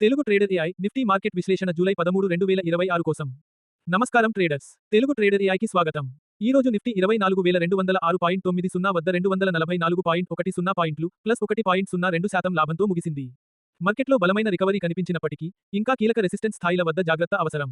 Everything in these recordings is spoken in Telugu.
Telugu trader AI Nifty market విశ్లేషణ జూలై 13, 2026 కోసం. నమస్కారం ట్రేడర్స్. తెలుగు ట్రేడర్ ఏఐకి స్వాగతం. ఈ రోజు నిఫ్టీ 24,206.90 వద్ద 244.10 పాయింట్లు ప్లస్ 1.02% లాభంతో ముగిసింది. మార్కెట్లో బలమైన రికవరీ కనిపించినప్పటికీ ఇంకా కీలక రెసిస్టెన్స్ స్థాయిల వద్ద జాగ్రత్త అవసరం.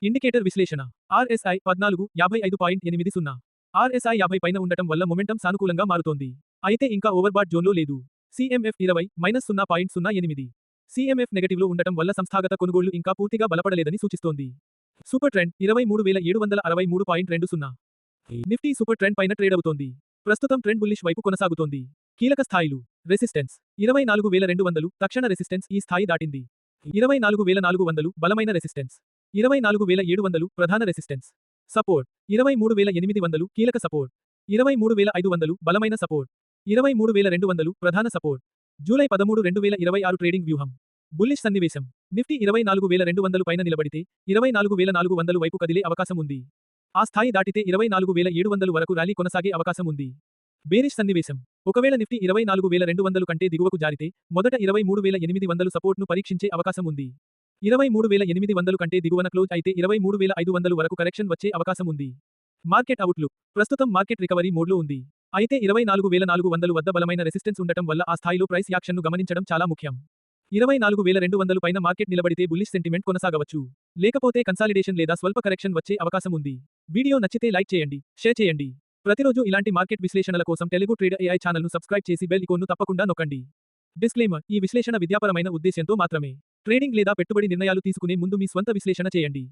ఇండికేటర్ విశ్లేషణ. RSI 14, 55.80. RSI 50 పైన ఉండటం వల్ల మొమెంటం సానుకూలంగా మారుతోంది. అయితే ఇంకా ఓవర్బాట్ జోన్లో లేదు. CMF 20, -0.08. CMF నెగటివ్లో ఉండటం వల్ల సంస్థాగత కొనుగోళ్లు ఇంకా పూర్తిగా బలపడలేదని సూచిస్తోంది. Super trend 23,763.20. Nifty super trend పైన ట్రేడ్ అవుతోంది. ప్రస్తుతం ట్రెండ్ బుల్లిష్ వైపు కొనసాగుతోంది. కీలక స్థాయిలు. రెసిస్టెన్స్ 24,200, తక్షణ రెసిస్టెన్స్ ఈ స్థాయి దాటింది. 24,400 బలమైన రెసిస్టెన్స్. 24,700 ప్రధాన రెసిస్టెన్స్. సపోర్ట్ 23,800 కీలక సపోర్ట్. 23,500 బలమైన సపోర్ట్. 23,200 ప్రధాన సపోర్ట్. జూలై 13, 2026 ట్రేడింగ్ వ్యూహం. బుల్లిష్ సన్నివేశం. నిఫ్టీ 24,200 పైన నిలబడితే 24,400 వైపు కదిలే అవకాశం ఉంది. ఆ స్థాయి దాటితే 24,700 వరకు ర్యాలీ కొనసాగే అవకాశం ఉంది. బేరిష్ సన్నివేశం. ఒకవేళ నిఫ్టీ 24,200 కంటే దిగువకు జారితే మొదట 23,800 సపోర్ట్ను పరీక్షించే అవకాశం ఉంది. 23,800 కంటే దిగువన క్లోజ్ అయితే 23,500 వరకు కరెక్షన్ వచ్చే అవకాశం ఉంది. Market outlook. ప్రస్తుతం మార్కెట్ రికవరీ మోడ్లో ఉంది. అయితే 24,400 వద్ద బలమైన రెసిస్టెన్స్ ఉండటం వల్ల ఆ స్థాయిలో ప్రైస్ యాక్షన్ను గమనించడం చాలా ముఖ్యం. 24,200 పైన మార్కెట్ నిలబడితే బుల్లిష్ సెంటిమెంట్ కొనసాగవచ్చు. లేకపోతే కన్సాలిడేషన్ లేదా స్వల్ప కరెక్షన్ వచ్చే అవకాశం ఉంది. వీడియో నచ్చితే లైక్ చేయండి, షేర్ చేయండి. ప్రతిరోజు ఇలాంటి మార్కెట్ విశ్లేషణల కోసం తెలుగు ట్రేడర్ ఏఐ ఛానల్ను సబ్స్క్రైబ్ చేసి బెల్ ఐకాన్ను తప్పకుండా నొక్కండి. డిస్క్లైమర్: ఈ విశ్లేషణ విద్యాపరమైన ఉద్దేశ్యంతో మాత్రమే. ట్రేడింగ్ లేదా పెట్టుబడి నిర్ణయాలు తీసుకునే ముందు మీ స్వంత విశ్లేషణ చేయండి.